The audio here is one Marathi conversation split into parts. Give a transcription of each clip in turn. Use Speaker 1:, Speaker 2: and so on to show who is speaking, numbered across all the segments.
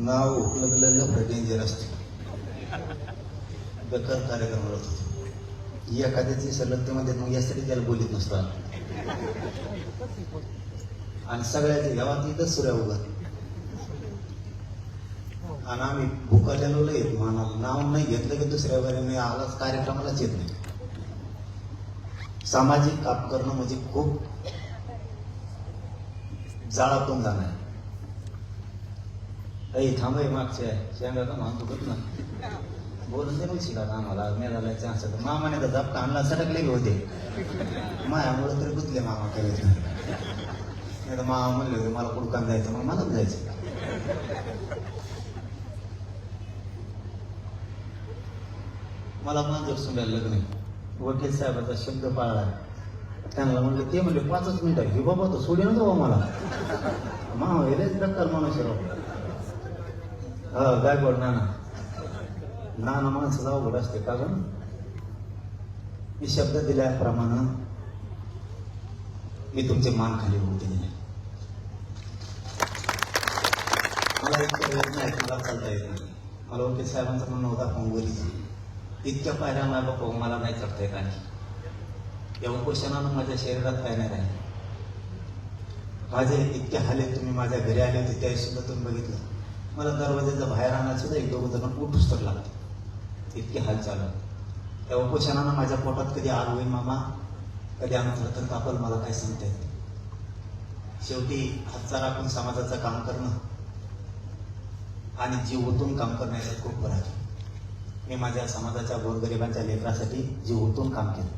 Speaker 1: नाव उकलगलेलं डेंजर असते. बेकार कार्यक्रम होत होतो. एखाद्याची सलगतेमध्ये मग यासाठी त्याला बोलीत नसतो आणि सगळ्याच्या गावात इथंच सुऱ्या उभा आणि आम्ही भुकालेलो येत मानाला नाव नाही घेतलं की दुसऱ्या वेळेने आलाच कार्यक्रमालाच येत नाही. सामाजिक काम करणं म्हणजे खूप जाळातून जाणार. थांबय मागच्या शेंगा का म्हणतो बघ ना बोलून दे मग शिका आम्हाला मेळायला चान्स होता. मामाने तर धपका आणला सटकले होते मायामुळे तरी गुतले मामा करायचं नाही तर मामा म्हणले होते मला कुडकान जायचं मग मलाच जायचं. मला माझं सुंडायला लग्न वकील साहेबाचा शब्द पाळला. त्यांना म्हणलं ते म्हणले 5च मिनिटं हे बाबा तो सोडे ना मला मामा हेच प्रकार मनुष्यराव. गायकवाड नाना नाना माणसाचा अवघड असते का गं. मी शब्द दिल्याप्रमाणे मी तुमचे मान खाली होऊ दिले. मला इतकं येत नाही मला चालता येत नाही. मला वकील साहेबांचं म्हणणं होता पोंगोलीचं इतक्या पायऱ्या माय बापा मला नाही चढता येत. आणि या उपोषणानं माझ्या शरीरात काय नाही राहिले. माझे इतके हाले तुम्ही माझ्या घरी आले होते त्यावेळी सुद्धा तुम्ही बघितलं मला दरवाजाचा बाहेर आणायला सुद्धा 1-2 जण उठूच तर लागते. इतके हाल चालू. त्या उपोषणानं माझ्या पोटात कधी आग होईल मामा कधी आमचं तर कापल मला काय सांगता येत. शेवटी हातचा राखून समाजाचं काम करणं आणि जीव ओतून काम करण्याचा खूप फरक आहे. मी माझ्या समाजाच्या गोरगरिबांच्या लेकरासाठी जीव ओतून काम केलं.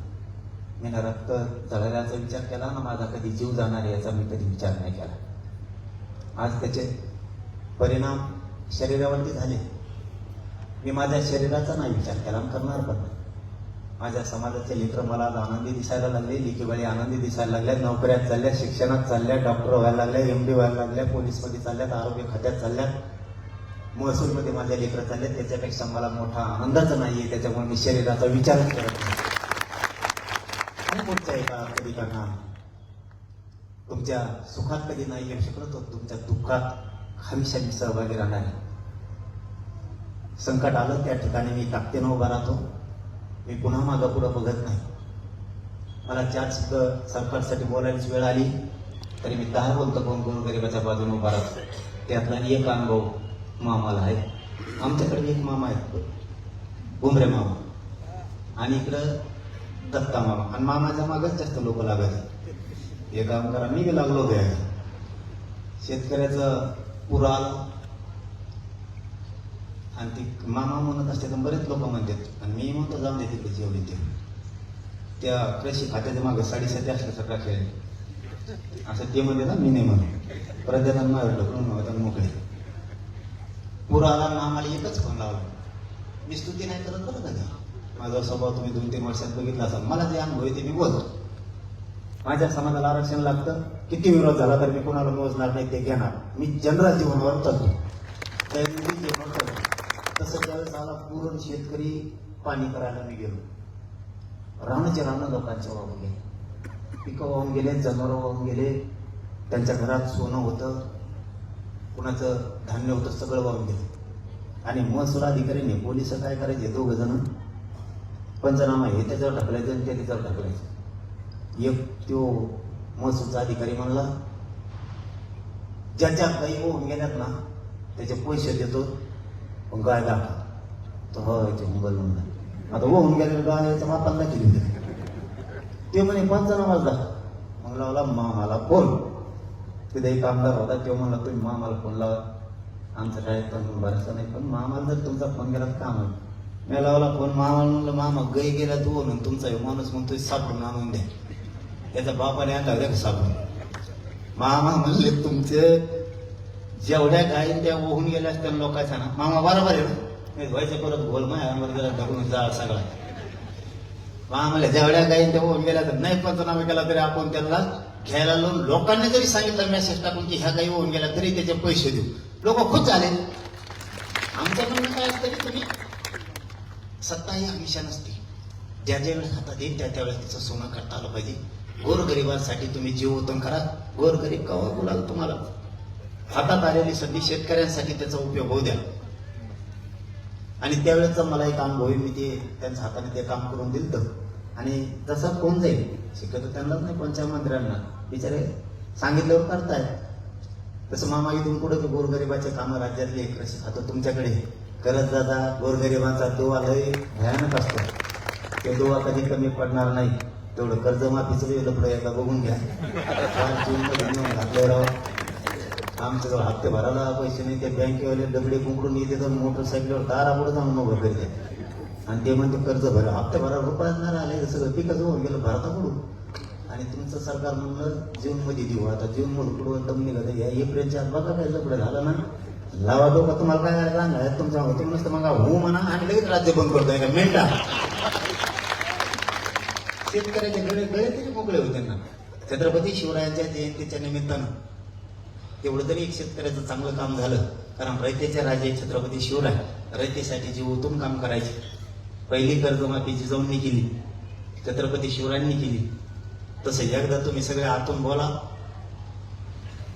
Speaker 1: मी ना रक्त जळल्याचा विचार केला ना माझा कधी जीव जाणार याचा मी कधी विचार नाही केला. आज त्याचे परिणाम शरीरावरती झाले. मी माझ्या शरीराचा नाही विचार केला करणार पण नाही. माझ्या समाजाचे लेकरं मला आनंदी दिसायला लागले. लेकीबाळी आनंदी दिसायला लागल्या. नोकऱ्यात चालल्या शिक्षणात चालल्या डॉक्टर व्हायला लागल्या MD व्हायला लागल्या पोलीसमध्ये चालल्यात आरोग्य खात्यात चालल्यात महसूलमध्ये माझ्या लेकरं चालल्यात. त्याच्यापेक्षा मला मोठा आनंदाचा नाहीये. त्याच्यामुळे मी शरीराचा विचारच करत नाही. पुढच्या एका कधी करणार तुमच्या सुखात कधी नाही येऊ शकत तुमच्या दुःखात हमेशा मी सहभागी राहणार आहे. संकट आलं त्या ठिकाणी मी ताकदीनं उभा राहतो. मी पुन्हा मागं पुढं बघत नाही. मला 4 शब्द सरकारसाठी बोलायची वेळ आली तरी मी 10 बोलतो पण गोरगरिबाच्या बाजूने उभा राहतो. त्यातला एक अनुभव मामाला आहे. आमच्याकडे एक मामा आहेत बुमरे मामा आणि इकडं दत्ता मामा आणि मामाच्या मागच जास्त लोक लागायचे. हे काम करा मी लागलो द्यायला. शेतकऱ्याचं पुर आलं आणि ती मामा म्हणत असते तर बरेच लोक म्हणतात आणि मी म्हणतो जाऊन दे तिकडे जेवढे ते त्या कृषी खात्याच्या मागे 7.5 असल्यासारखा खेळ असं ते म्हणते ना मी नाही म्हणतो प्रजाजन मारलं मोकळे. पुर आला मामाला एकच फोन लावला. मी स्तुती नाही करत बरं का. माझा स्वभाव तुम्ही 2-3 वर्षात बघितला असाल. मला जे अनुभव आहे ते मी बोलतो. माझ्या समाजाला आरक्षण लागतं किती विरोध झाला तर मी कोणाला मोजणार नाही ते घेणार. मी जनरल जीवनावर चालतो दैनंदिन जीवनावर चालतो. तसं त्यावेळेस आला पूर्ण शेतकरी पाणी करायला मी गेलो. रानाचे रानं लोकांच्या वाहून गेले. पिकं वाहून गेले जनावरं वाहून गेले. त्यांच्या घरात सोनं होतं कुणाचं धान्य होतं सगळं वाहून गेलं. आणि महसूल अधिकारीने पोलिस काय करायचे 2 जण पंचनामा हे त्याच्यावर ढकलायचं आणि ते त्याच्यावर ढकलायचं. एक तो महसूलचा अधिकारी म्हणला ज्याच्या गाई होऊन गेल्यात ना त्याचे पैसे देतो पण गाय दाखवा. तो हो मोबाईल म्हणला आता होऊन गेलेलं गायच्या मापाला केली ते म्हणे पंचनामाच दाखवा. मग लावला मामाला फोन. तिथे एक आमदार होता तो म्हणला तुम्ही मामाला फोन लावा आमचं काय पण बरंचसं नाही पण मामाला जर तुमचा फोन गेला तर काम आहे. मी लावला फोन मामाला म्हणलं मामा गाई गेला तू म्हणून तुमचा माणूस म्हणतोय सापडून आणून द्या. त्याचा बापाने आणला का सापडून. मामा म्हणले तुमचे जेवढ्या गाई त्या ओहून गेल्या असत्या लोकांच्या ना मामा बरोबर आहे ना व्हायचं परत गोल मायावर गेला ढकलून जाळ सगळा. मामाला जेवढ्या गाई त्या ओहून गेल्या तर नाही पंचनामा केला तरी आपण त्यांना घ्यायला लावून लोकांनी जरी सांगितलं मेसेज टाकून की ह्या गाई होऊन गेल्या तरी त्याचे पैसे देऊ लोक खुश झाले. आमचं म्हणणं काय असतं की तुम्ही सत्ता ही हमेशा नसते. ज्या वेळेस हातात येईल त्या वेळेस तिचं सोनं करता आलं पाहिजे. गोरगरिबांसाठी तुम्ही जीव ओतून करा. गोरगरीब कवा बोलाल तुम्हाला हातात आलेली संधी शेतकऱ्यांसाठी त्याचा उपयोग होऊ द्या. आणि त्यावेळेचा मला एक अनुभव आहे, मी ते त्यांच्या हाताने ते काम करून दिलं. आणि तसा कोण जाईल शिकत त्यांनाच नाही, कोणत्या मंत्र्यांना बिचारे सांगितल्यावर करतायत. तसं मामा इथून पुढे ते गोरगरिबाचे कामं राज्यातले आता तुमच्याकडे करत दादा. गोरगरिबांचा दोहा लय भयानक असतो. ते दोहा कधी कमी पडणार नाही. तेवढं कर्जमाफीचं लपडं एकदा बघून घ्या. आपल्याला आमच्याजवळ हप्ते भरायला पैसे नाही, ते बँकेवाले दगडे कुंकडून येते तर मोटरसायकलवर दारापुढे जाऊन उभं करते. आणि ते म्हणते कर्ज भरा, हप्ते भरा रुपयात नाही आले, सगळं पिकच होऊन गेलं भारता पडून. आणि तुमचं सरकार म्हणलं जूनमध्ये देऊ. आता जूनमध्ये पुढं दम निघत या एप्रिलच्या आत बघा काय लपडं झालं ना. लावा डोका, तुम्हाला काय सांगा तुमच्या होते नसतं मग हो म्हणा आणि लगेच राज्य बंद करतोय का मिळता. शेतकऱ्याचे गळे तरी मोकळे होते ना. छत्रपती शिवरायांच्या जयंतीच्या निमित्तानं तेवढं तरी एक शेतकऱ्याचं चांगलं काम झालं. कारण रयतेचे राजे छत्रपती शिवराय रयतेसाठी जीव ओतून काम करायचे. पहिली कर्जमाफी जिजाऊंनी केली, छत्रपती शिवरायांनी केली. तसं एकदा तुम्ही सगळे आतून बोला,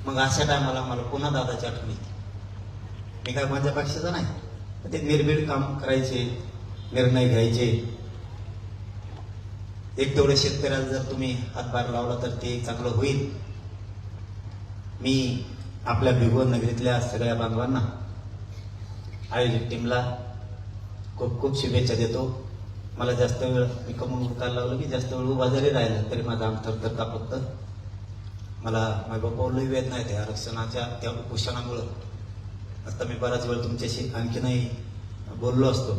Speaker 1: मग अशा टायमाला मला पुन्हा दादाची आठवण येते. मी काय माझ्या पक्षाचा नाही, ते निर्भीड काम करायचे, निर्णय घ्यायचे. एक तेवढे शेतकऱ्याला जर तुम्ही हातभार लावला तर ते चांगलं होईल. मी आपल्या भिगवण नगरीतल्या सगळ्या बांधवांना, आयोजक टीमला खूप खूप शुभेच्छा देतो. मला जास्त वेळ मी कमवून उठायला लावलं की जास्त वेळ उभा जरी राहिला तरी माझा अंग थरथर कापतं. मला माझ्या बापावरही वेदना येते आरक्षणाच्या त्या उपोषणामुळं. आता मी बराच वेळ तुमच्याशी आणखीनही बोललो असतो.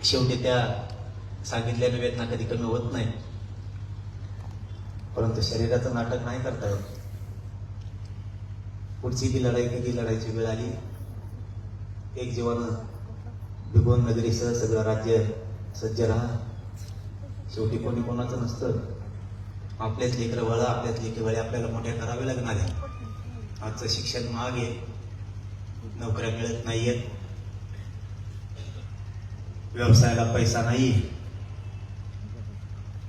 Speaker 1: शेवटी त्या सांगितलेल्या वेदना कधी कमी होत नाही, परंतु शरीराचं नाटक नाही करता येत. पुढची ती लढाई कधी लढायची वेळ आली, एक जीवन भिगवण नगरीसह सगळं राज्य सज्ज राहा. शेवटी कोणी कोणाचं नसतं. आपल्याच लेकरं वळा, आपल्याच लेकी वळे आपल्याला मोठ्या करावे लागणार आहे. आजचं शिक्षण महाग आहे, नोकऱ्या मिळत नाहीयेत, व्यवसायाला पैसा नाही.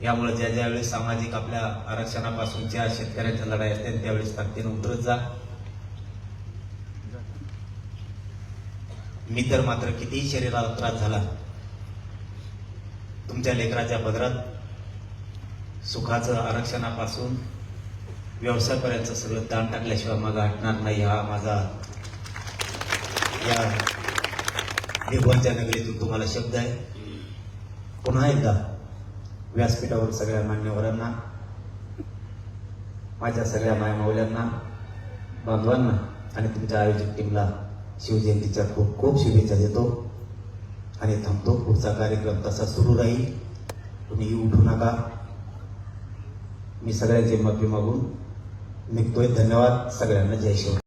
Speaker 1: यामुळे ज्या ज्यावेळेस सामाजिक आपल्या आरक्षणापासूनच्या शेतकऱ्यांच्या लढाई असतील त्यावेळेस ताकदीने उतरत जा. मी तर मात्र कितीही शरीराला त्रास झाला, तुमच्या लेकराच्या पदरात सुखाचं आरक्षणापासून व्यवसायापर्यंत सगळं दान टाकल्याशिवाय मग हटणार नाही. हा माझा या भिगवणच्या नगरीतून तुम्हाला शब्द आहे. पुन्हा एकदा व्यासपीठावर सगळ्या मान्यवरांना, माझ्या सगळ्या मायमाऊल्यांना, बांधवांना आणि तुमच्या आयोजक टीमला शिवजयंतीच्या खूप खूप शुभेच्छा देतो आणि थांबतो. पुढचा कार्यक्रम तसा सुरू राहील, तुम्ही उठू नका. मी सगळ्यांची माफी मागून निघतोय. धन्यवाद सगळ्यांना. जय शिव.